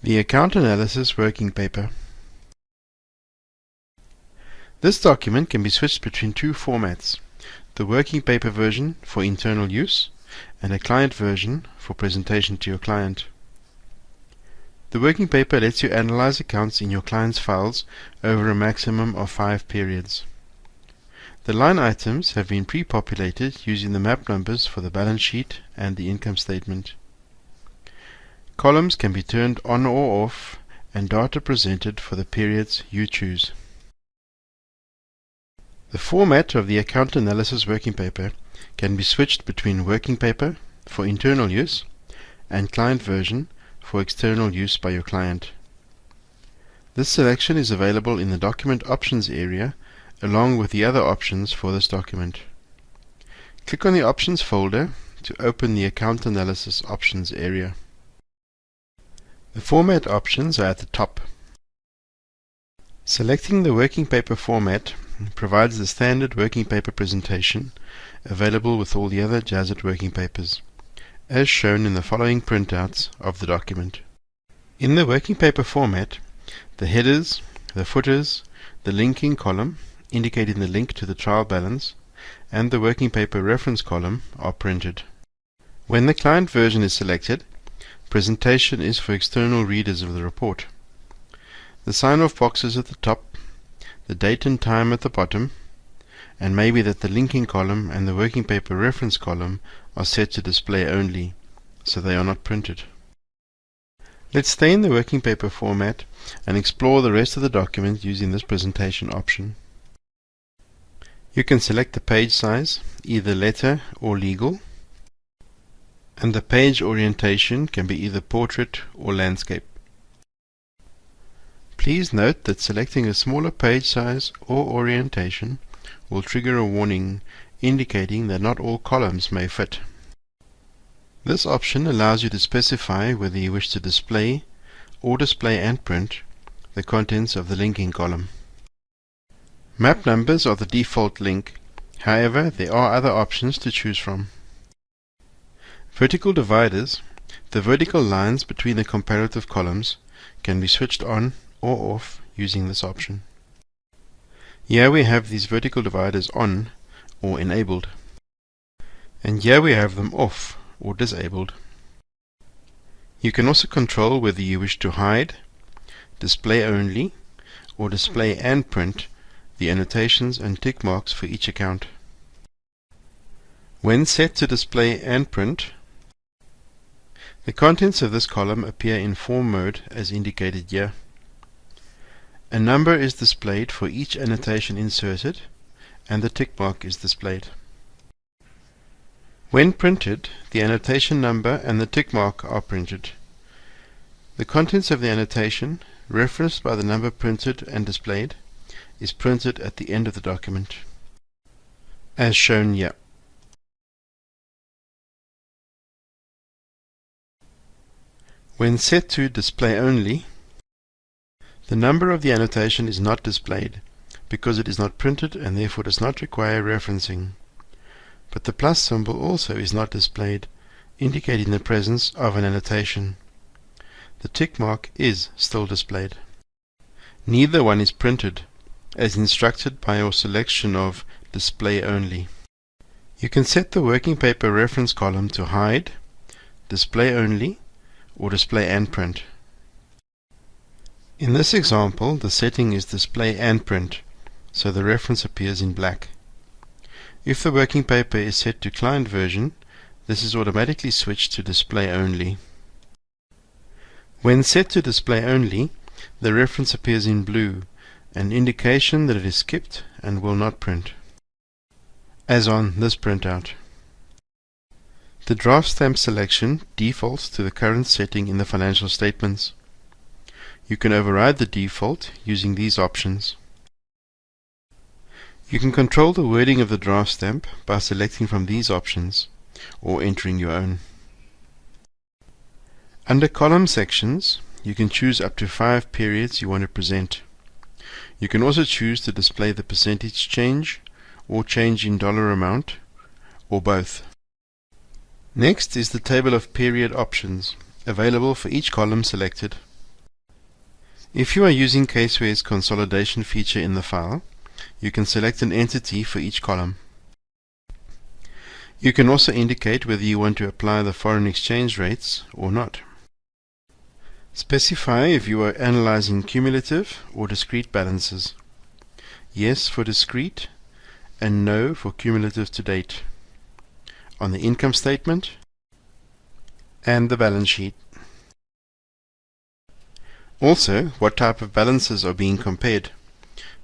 The Account Analysis Working Paper. This document can be switched between two formats, the working paper version for internal use and a client version for presentation to your client. The working paper lets you analyze accounts in your client's files over a maximum of 5 periods. The line items have been pre-populated using the map numbers for the balance sheet and the income statement. Columns can be turned on or off and data presented for the periods you choose. The format of the Account Analysis Working Paper can be switched between working paper for internal use and client version for external use by your client. This selection is available in the Document Options area along with the other options for this document. Click on the Options folder to open the Account Analysis Options area. The format options are at the top. Selecting the working paper format provides the standard working paper presentation available with all the other Jazzit working papers, as shown in the following printouts of the document. In the working paper format, the headers, the footers, the linking column indicating the link to the trial balance, and the working paper reference column are printed. When the client version is selected, presentation is for external readers of the report. The sign-off boxes at the top, the date and time at the bottom, and maybe that the linking column and the working paper reference column are set to display only, so they are not printed. Let's stay in the working paper format and explore the rest of the document using this presentation option. You can select the page size, either letter or legal, and the page orientation can be either portrait or landscape. Please note that selecting a smaller page size or orientation will trigger a warning indicating that not all columns may fit. This option allows you to specify whether you wish to display or display and print the contents of the linking column. Map numbers are the default link, however there are other options to choose from. Vertical dividers, the vertical lines between the comparative columns, can be switched on or off using this option. Here we have these vertical dividers on or enabled, and here we have them off or disabled. You can also control whether you wish to hide, display only, or display and print the annotations and tick marks for each account. When set to display and print, the contents of this column appear in form mode as indicated here. A number is displayed for each annotation inserted, and the tick mark is displayed. When printed, the annotation number and the tick mark are printed. The contents of the annotation, referenced by the number printed and displayed, is printed at the end of the document, as shown here. When set to display only, the number of the annotation is not displayed because it is not printed and therefore does not require referencing. But the plus symbol also is not displayed, indicating the presence of an annotation. The tick mark is still displayed. Neither one is printed, as instructed by your selection of display only. You can set the working paper reference column to hide, display only, or display and print. In this example, the setting is display and print, so the reference appears in black. If the working paper is set to client version, this is automatically switched to display only. When set to display only, the reference appears in blue, an indication that it is skipped and will not print, as on this printout. The draft stamp selection defaults to the current setting in the financial statements. You can override the default using these options. You can control the wording of the draft stamp by selecting from these options or entering your own. Under column sections, you can choose up to 5 periods you want to present. You can also choose to display the percentage change or change in dollar amount, or both. Next is the table of period options, available for each column selected. If you are using CaseWare's consolidation feature in the file, you can select an entity for each column. You can also indicate whether you want to apply the foreign exchange rates or not. Specify if you are analyzing cumulative or discrete balances. Yes for discrete and no for cumulative to date on the income statement and the balance sheet. Also, what type of balances are being compared: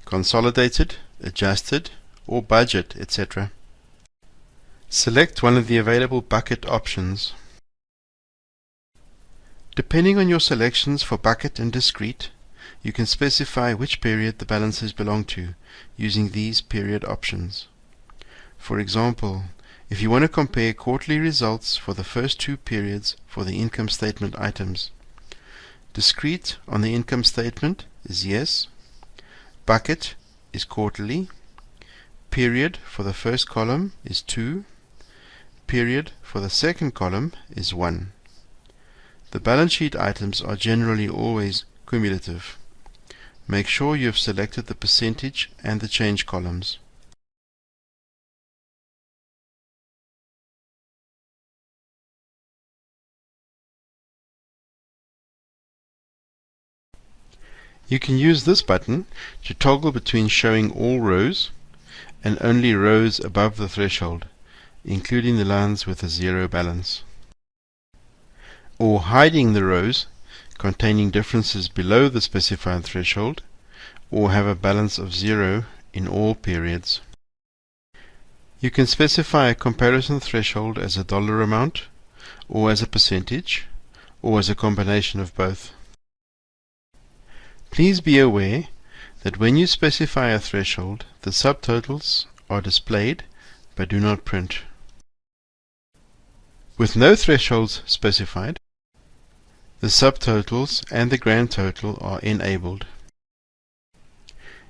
consolidated, adjusted, or budget, etc. Select one of the available bucket options. Depending on your selections for bucket and discrete, you can specify which period the balances belong to using these period options. For example, if you want to compare quarterly results for the first two periods for the income statement items, discrete on the income statement is yes, bucket is quarterly, period for the first column is 2, period for the second column is 1. The balance sheet items are generally always cumulative. Make sure you have selected the percentage and the change columns. You can use this button to toggle between showing all rows and only rows above the threshold, including the lines with a 0 balance, or hiding the rows containing differences below the specified threshold or have a balance of 0 in all periods. You can specify a comparison threshold as a dollar amount, or as a percentage, or as a combination of both. Please be aware that when you specify a threshold, the subtotals are displayed but do not print. With no thresholds specified, the subtotals and the grand total are enabled.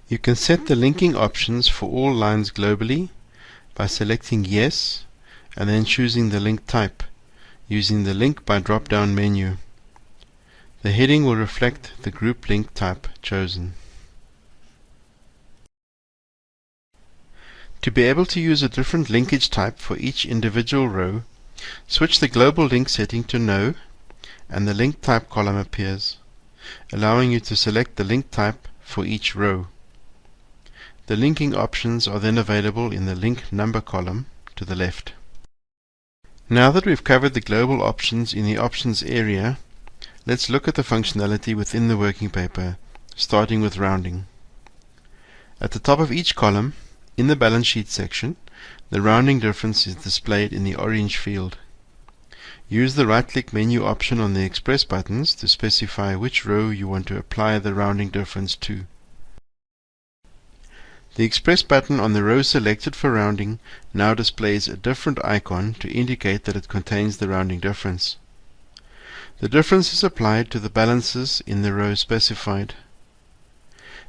You can set the linking options for all lines globally by selecting Yes and then choosing the link type using the Link by drop-down menu. The heading will reflect the group link type chosen. To be able to use a different linkage type for each individual row, switch the global link setting to No, and the link type column appears, allowing you to select the link type for each row. The linking options are then available in the link number column to the left. Now that we've covered the global options in the options area, let's look at the functionality within the working paper, starting with rounding. At the top of each column, in the balance sheet section, the rounding difference is displayed in the orange field. Use the right-click menu option on the Express buttons to specify which row you want to apply the rounding difference to. The Express button on the row selected for rounding now displays a different icon to indicate that it contains the rounding difference. The difference is applied to the balances in the row specified.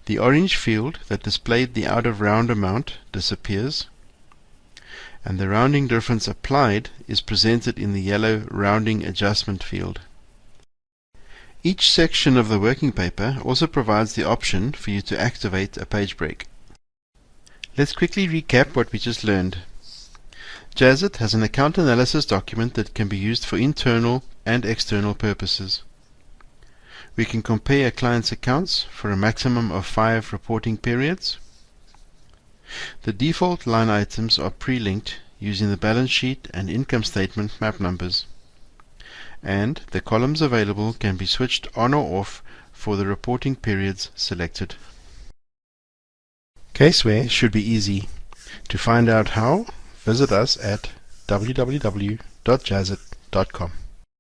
The orange field that displayed the out-of-round amount disappears, and the rounding difference applied is presented in the yellow rounding adjustment field. Each section of the working paper also provides the option for you to activate a page break. Let's quickly recap what we just learned. Jazzit has an account analysis document that can be used for internal and external purposes. We can compare a client's accounts for a maximum of 5 reporting periods. The default line items are pre-linked using the balance sheet and income statement map numbers, and the columns available can be switched on or off for the reporting periods selected. CaseWare should be easy. To find out how, visit us at www.jazzit.com.